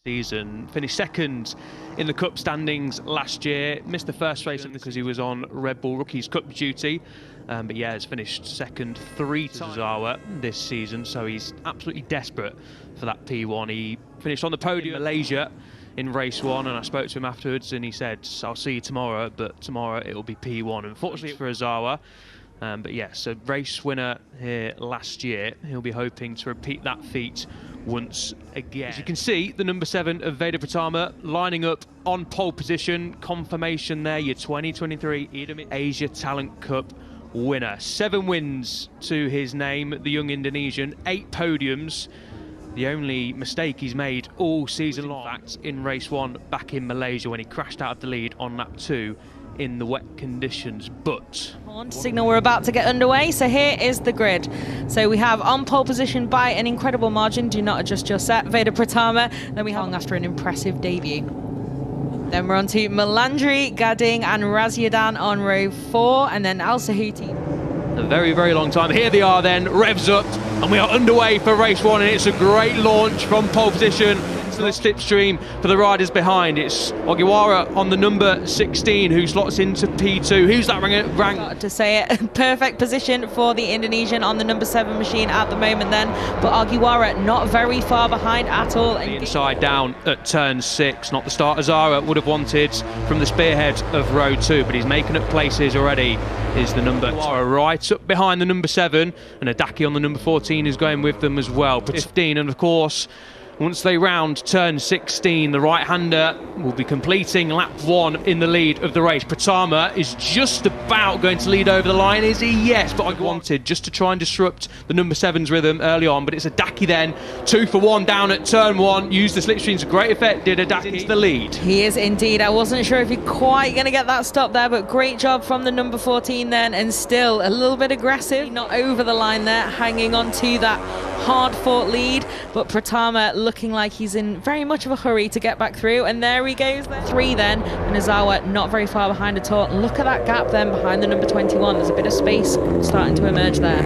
season, finished second in the Cup standings last year, missed the first race because he was on Red Bull Rookies Cup duty, but yeah, has finished second 3 times this season, so he's absolutely desperate for that P1. He finished on the podium in Malaysia in race 1, and I spoke to him afterwards and he said, I'll see you tomorrow, but tomorrow it'll be P1. Unfortunately for Ozawa, but yes, a race winner here last year. He'll be hoping to repeat that feat once again. As you can see, the number 7 of Veda Pratama lining up on pole position. Confirmation there, your 2023 Idemitsu Asia Talent Cup winner. 7 wins to his name, the young Indonesian, 8 podiums. The only mistake he's made all season long, in fact, in race 1 back in Malaysia when he crashed out of the lead on lap 2 in the wet conditions. But signal we're about to get underway, so here is the grid. So we have on pole position by an incredible margin, do not adjust your set, Veda Pratama. Then we have after an impressive debut. Then we're on to Melandri, Gading and Razyadan on row 4, and then Al Sahuti. A very, very long time. Here they are then, revs up, and we are underway for race 1, and it's a great launch from pole position to the slipstream for the riders behind. It's Ogiwara on the number 16 who slots into P2. Who's that rank? Got to say it, perfect position for the Indonesian on the number 7 machine at the moment then, but Ogiwara not very far behind at all. The inside down at turn 6, not the start Azara would have wanted from the spearhead of row 2, but he's making up places already. Is the number right up behind the number 7, and Adaki on the number 14 is going with them as well. 15, and of course, once they round turn 16, the right-hander will be completing lap 1 in the lead of the race. Pratama is just about going to lead over the line, is he? Yes, but I wanted just to try and disrupt the number 7's rhythm early on, but it's Adaki then, 2 for 1 down at turn 1, used the slipstream to great effect, did Adaki into the lead. He is indeed. I wasn't sure if he's quite going to get that stop there, but great job from the number 14 then, and still a little bit aggressive, not over the line there, hanging on to that hard-fought lead, but Pratama looking like he's in very much of a hurry to get back through, and there he goes then. 3 then, and Ozawa not very far behind at all. Look at that gap then behind the number 21. There's a bit of space starting to emerge there.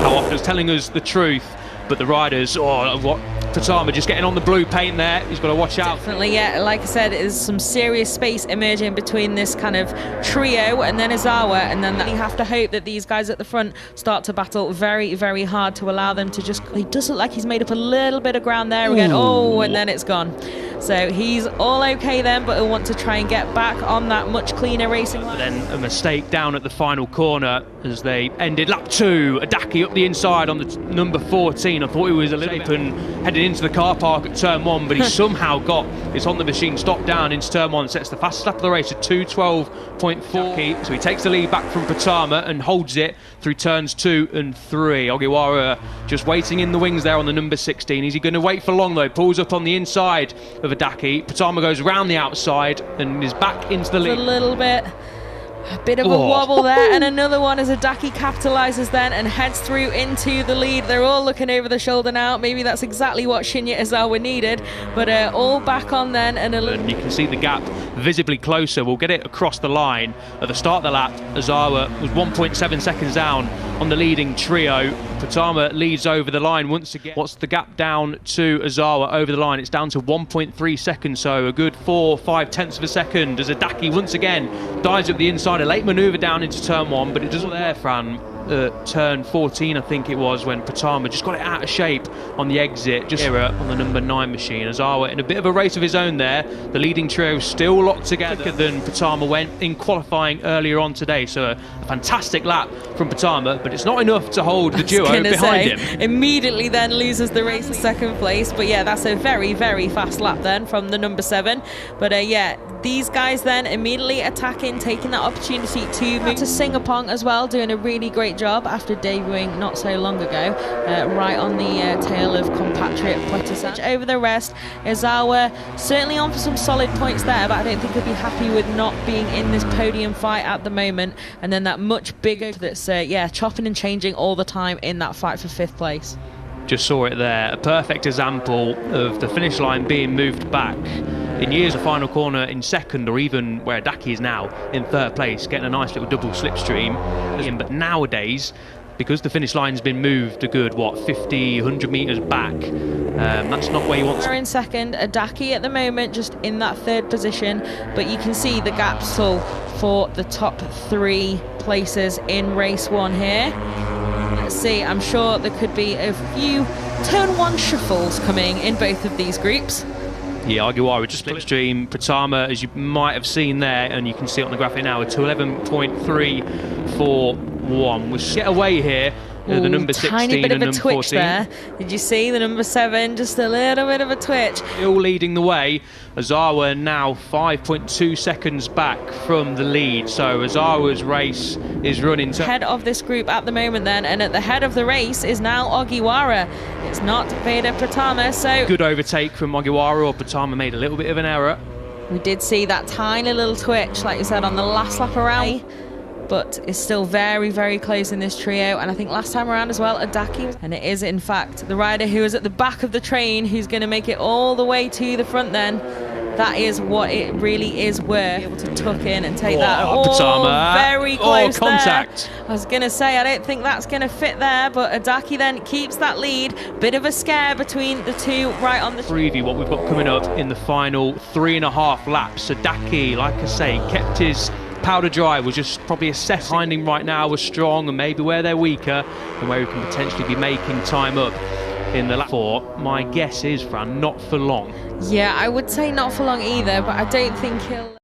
How often is telling us the truth, but the riders, Pratama just getting on the blue paint there. He's got to watch out. Definitely, yeah. Like I said, there's some serious space emerging between this kind of trio and then Ozawa, and then you have to hope that these guys at the front start to battle very, very hard to allow them to just... He does look like he's made up a little bit of ground there again. Oh, and then it's gone. So he's all okay then, but he'll want to try and get back on that much cleaner racing line. Then a mistake down at the final corner as they ended lap 2. Adaki up the inside on the number 14. I thought he was a little open heading into the car park at turn 1, but he somehow got it's on the machine, stopped down into turn 1, sets the fastest lap of the race at 2:12.4. So he takes the lead back from Pratama and holds it through turns 2 and 3. Ogiwara just waiting in the wings there on the number 16. Is he going to wait for long though? Pulls up on the inside of Adaki. Pratama goes round the outside and is back into the lead. A bit of a wobble there, and another one as Adaki capitalises then and heads through into the lead. They're all looking over the shoulder now. Maybe that's exactly what Shinya Ozawa needed, but all back on then. And you can see the gap visibly closer. We'll get it across the line. At the start of the lap, Ozawa was 1.7 seconds down on the leading trio. Pratama leads over the line once again. What's the gap down to Ozawa over the line? It's down to 1.3 seconds, so a good 4-5 tenths of a second as Adaki once again dives up the inside. A late manoeuvre down into turn 1, but it doesn't there, Fran. Turn 14, I think it was, when Pratama just got it out of shape on the exit, just here on the number 9 machine. Ozawa in a bit of a race of his own there. The leading trio still locked together than Pratama went in qualifying earlier on today. So a fantastic lap from Pratama, but it's not enough to hold the duo behind him. Immediately then loses the race in 2nd place, but yeah, that's a very, very fast lap then from the number 7. But yeah, these guys then immediately attacking, taking that opportunity to move to Singapore as well, doing a really great job after debuting not so long ago, right on the tail of compatriot Puerto over the rest. Ozawa certainly on for some solid points there, but I don't think he'll be happy with not being in this podium fight at the moment. And then that much bigger that's yeah, chopping and changing all the time in that fight for 5th place. Just saw it there, a perfect example of the finish line being moved back. In years, a final corner in 2nd, or even where Adaki is now in 3rd place, getting a nice little double slipstream. But nowadays, because the finish line's been moved a good, what, 50, 100 metres back. That's not where you want to... We're in second, Adaki at the moment just in that third position, but you can see the gap still for the top 3 places in race 1 here. Let's see, I'm sure there could be a few turn 1 shuffles coming in both of these groups. Yeah, Agiwara just slipstream. Pratama, as you might have seen there, and you can see it on the graphic now, to 11.341. We'll get away here. The number 16 tiny bit and of a number twitch 14. there. Did you see the number 7? Just a little bit of a twitch. Still leading the way. Azawa now 5.2 seconds back from the lead. So Azawa's race is running. Head of this group at the moment then, and at the head of the race is now Agiwara. It's not Veda Pratama, so... Good overtake from Agiwara, or Pratama made a little bit of an error. We did see that tiny little twitch, like you said, on the last lap around, but it's still very, very close in this trio. And I think last time around as well, Adaki, and it is in fact the rider who is at the back of the train who's going to make it all the way to the front then. That is what it really is worth. Able to tuck in and take that. Pratama. Very close contact. there. I was going to say, I don't think that's going to fit there, but Adaki then keeps that lead. Bit of a scare between the two right on the... Preview what we've got coming up in the final 3.5 laps. Adaki, like I say, kept his powder dry, was just probably assessing finding right now was strong and maybe where they're weaker and where he can potentially be making time up in the lap 4. My guess is, Fran, not for long. Yeah, I would say not for long either, but I don't think he'll...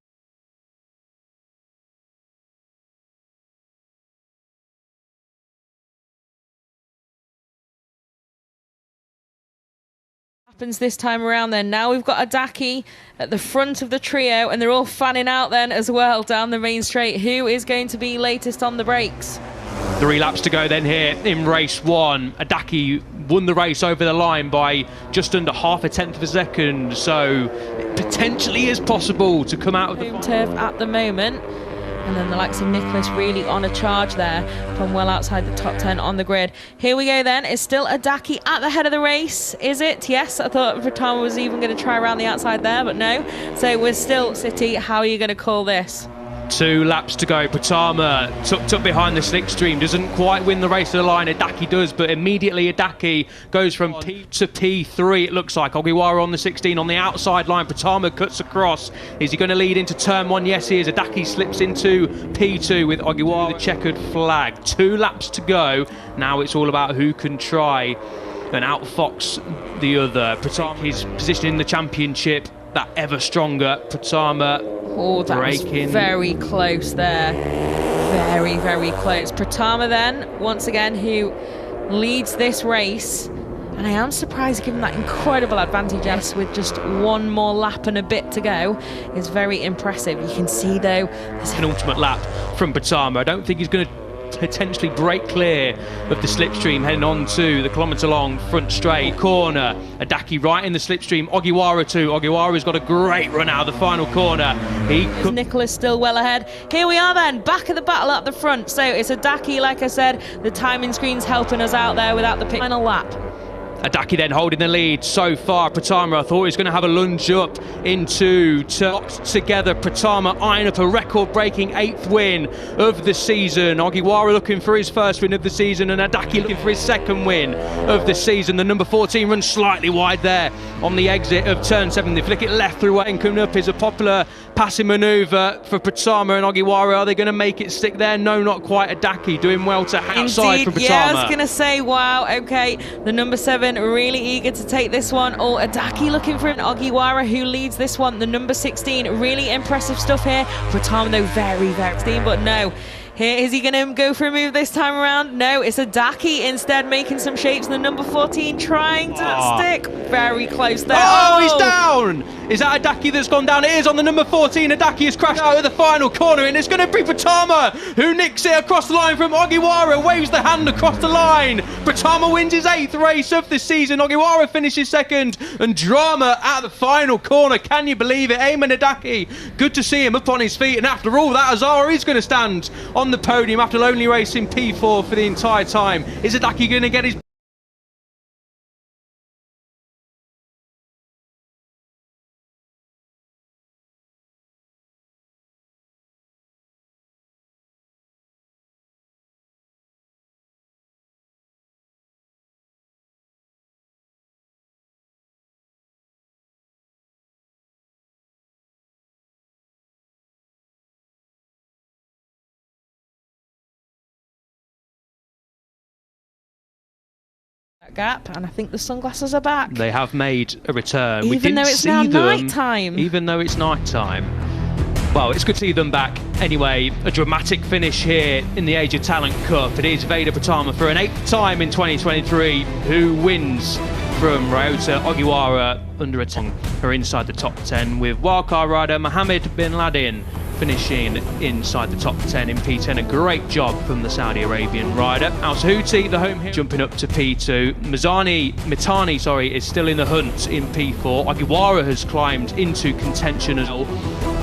Happens this time around then. Now we've got Adaki at the front of the trio, and they're all fanning out then as well down the main straight. Who is going to be latest on the brakes? 3 laps to go then here in race 1. Adaki won the race over the line by just under 0.5 of a second, so it potentially is possible to come out of the home turf at the moment. And then the likes of Nicholas really on a charge there from well outside the top 10 on the grid. Here we go then. It's still Adaki at the head of the race. Is it? Yes, I thought Pratama was even going to try around the outside there, but no. So we're still City. How are you going to call this? 2 laps to go. Pratama tucked up behind the slipstream, doesn't quite win the race to the line. Adaki does, but immediately Adaki goes from P to P3, it looks like. Agiwara on the 16 on the outside line. Pratama cuts across. Is he going to lead into turn 1? Yes, he is. Adaki slips into P2 with Agiwara the checkered flag. 2 laps to go. Now it's all about who can try and outfox the other. Pratama, his position in the championship, that ever stronger Pratama. Oh, that was very close there. Very, very close. Pratama then, once again, who leads this race. And I am surprised given that incredible advantage, yes, with just 1 more lap and a bit to go, is very impressive. You can see, though, there's an ultimate lap from Pratama. I don't think he's going to potentially break clear of the slipstream heading on to the kilometre-long front straight corner. Adaki right in the slipstream. Agiwara too. Agiwara's got a great run out of the final corner. Nicholas still well ahead. Here we are then, back of the battle at the front. So it's Adaki, like I said, the timing screen's helping us out there without the final lap. Adaki then holding the lead so far. Pratama, I thought he was going to have a lunge up into locked together. Pratama eyeing up a record-breaking 8th win of the season. Agiwara looking for his first win of the season, and Adaki looking for his 2nd win of the season. The number 14 runs slightly wide there on the exit of turn 7. They flick it left through, and coming up is a popular passing manoeuvre for Pratama and Agiwara. Are they going to make it stick there? No, not quite. Adaki doing well to outside from Pratama. Yeah, I was going to say, wow, okay, the number 7 really eager to take this one. Oh, Adaki looking for an Agiwara who leads this one. The number 16, really impressive stuff here. Pratama though very, very steam, but no. Here, is he going to go for a move this time around? No, it's Adaki instead making some shapes. The number 14 trying to stick. Very close there. Oh, he's down! Is that Adaki that's gone down? It is on the number 14. Adaki has crashed out of the final corner, and it's going to be Pratama who nicks it across the line from Agiwara, waves the hand across the line. Pratama wins his 8th race of the season. Agiwara finishes 2nd, and drama at the final corner. Can you believe it? Ayman Adaki, good to see him up on his feet, and after all that, Azara is going to stand on the podium after only racing P4 for the entire time. Is Adaki going to get his Gap, and I think the sunglasses are back. They have made a return. Even though it's now night time. Even though it's night time. Well, it's good to see them back. Anyway, a dramatic finish here in the Age of Talent Cup. It is Veda Pratama for an 8th time in 2023 who wins from Ryota Ogiwara under a 10. Are inside the top 10 with wildcard rider Mohammed bin Laden finishing inside the top 10 in P10. A great job from the Saudi Arabian rider. Al Sahuti, the home hero, jumping up to P2. Mitani, is still in the hunt in P4. Ogiwara has climbed into contention as well.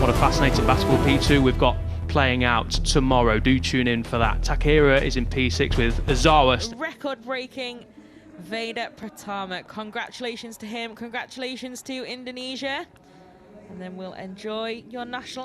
What a fascinating basketball P2 we've got playing out tomorrow. Do tune in for that. Takehira is in P6 with Azawa. Record-breaking Veda Pratama. Congratulations to him. Congratulations to Indonesia. And then we'll enjoy your national